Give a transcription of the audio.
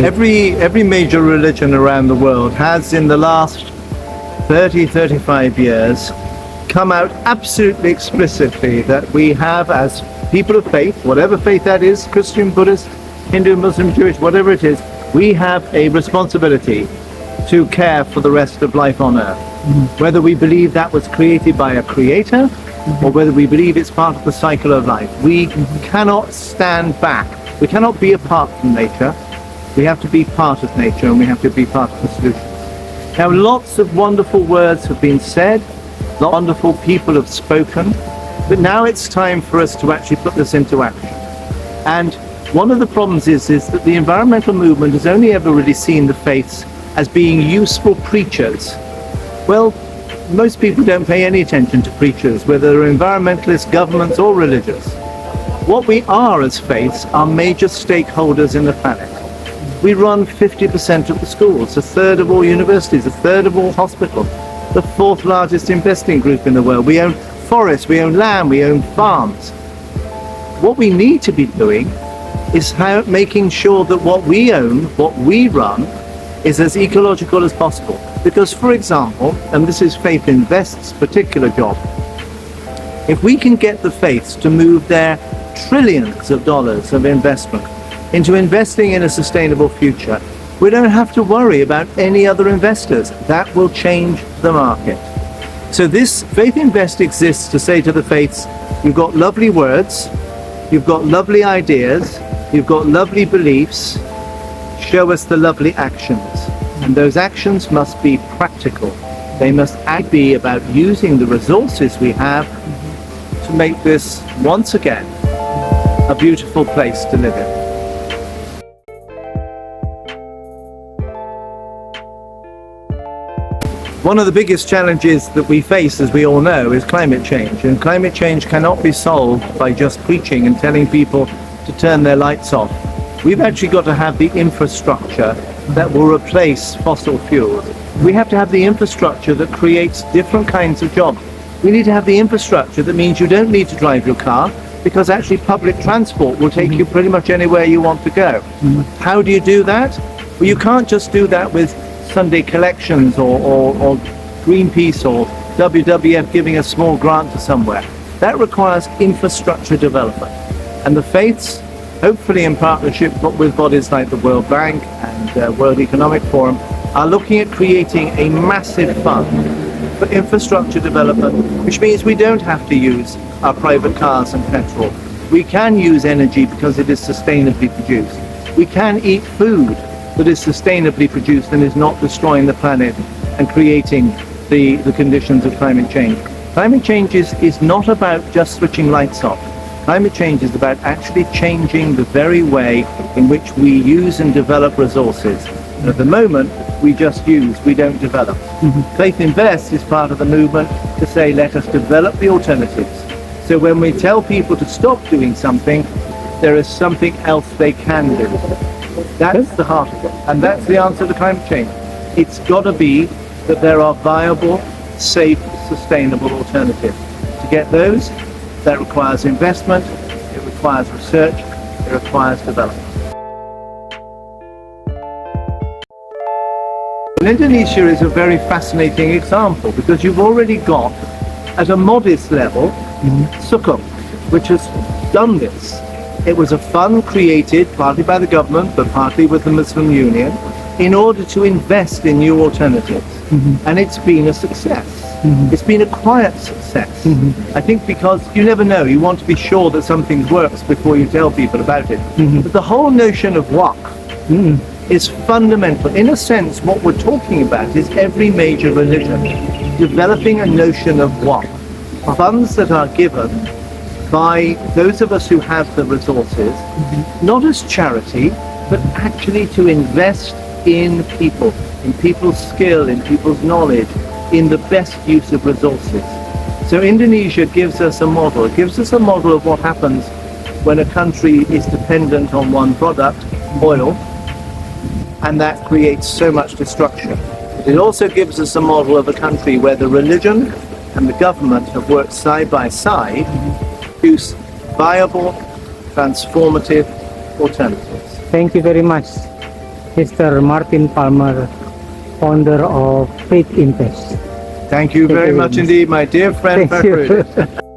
Every major religion around the world has, in the last 35 years, come out absolutely explicitly that we have, as people of faith, whatever faith that is, Christian, Buddhist, Hindu, Muslim, Jewish, whatever it is, we have a responsibility to care for the rest of life on earth. Whether we believe that was created by a creator, or whether we believe it's part of the cycle of life. We cannot stand back. We cannot be apart from nature. We have to be part of nature, and we have to be part of the solution. Now, lots of wonderful words have been said, lots of wonderful people have spoken, but now it's time for us to actually put this into action. And one of the problems is that the environmental movement has only ever really seen the faiths as being useful preachers. Well, most people don't pay any attention to preachers, whether they're environmentalists, governments, or religious. What we are as faiths are major stakeholders in the planet. We run 50% of the schools, a third of all universities, a third of all hospitals, the fourth largest investing group in the world. We own forests, we own land, we own farms. What we need to be doing is making sure that what we own, what we run, is as ecological as possible. Because, for example, and this is Faith Invest's particular job, if we can get the faiths to move their trillions of dollars of investment into investing in a sustainable future, we don't have to worry about any other investors. That will change the market. So this Faith Invest exists to say to the faiths, you've got lovely words, you've got lovely ideas, you've got lovely beliefs, show us the lovely actions. And those actions must be practical. They must be about using the resources we have to make this, once again, a beautiful place to live in. One of the biggest challenges that we face, as we all know, is climate change. And climate change cannot be solved by just preaching and telling people to turn their lights off. We've actually got to have the infrastructure that will replace fossil fuels. We have to have the infrastructure that creates different kinds of jobs. We need to have the infrastructure that means you don't need to drive your car, because actually public transport will take you pretty much anywhere you want to go. How do you do that? Well, you can't just do that with Sunday collections or Greenpeace or WWF giving a small grant to somewhere. That requires infrastructure development. And the faiths, hopefully in partnership with bodies like the World Bank and World Economic Forum, are looking at creating a massive fund for infrastructure development, which means we don't have to use our private cars and petrol. We can use energy because it is sustainably produced. We can eat food that is sustainably produced and is not destroying the planet and creating the conditions of climate change. Climate change is not about just switching lights off. Climate change is about actually changing the very way in which we use and develop resources. And at the moment, we just use, we don't develop. Faith Invest is part of the movement to say, let us develop the alternatives. So when we tell people to stop doing something, there is something else they can do. That's the heart of it. And that's the answer to climate change. It's got to be that there are viable, safe, sustainable alternatives. To get those, that requires investment, it requires research, it requires development. And Indonesia is a very fascinating example because you've already got, at a modest level, Sukuk, which has done this. It was a fund created partly by the government but partly with the Muslim Union in order to invest in new alternatives. And it's been a success. It's been a quiet success. I think because you never know, you want to be sure that something works before you tell people about it. But the whole notion of waqf is fundamental. In a sense, what we're talking about is every major religion developing a notion of waqf. Funds that are given by those of us who have the resources, not as charity, but actually to invest in people, in people's skill, in people's knowledge, in the best use of resources. So Indonesia gives us a model. It gives us a model of what happens when a country is dependent on one product, oil, and that creates so much destruction. But it also gives us a model of a country where the religion and the government have worked side by side to produce viable, transformative alternatives. Thank you very much. Mr. Martin Palmer, founder of Faith in Pest. Thank you Thank very you very much much. indeed, my dear friend Thank you. Fakrudin.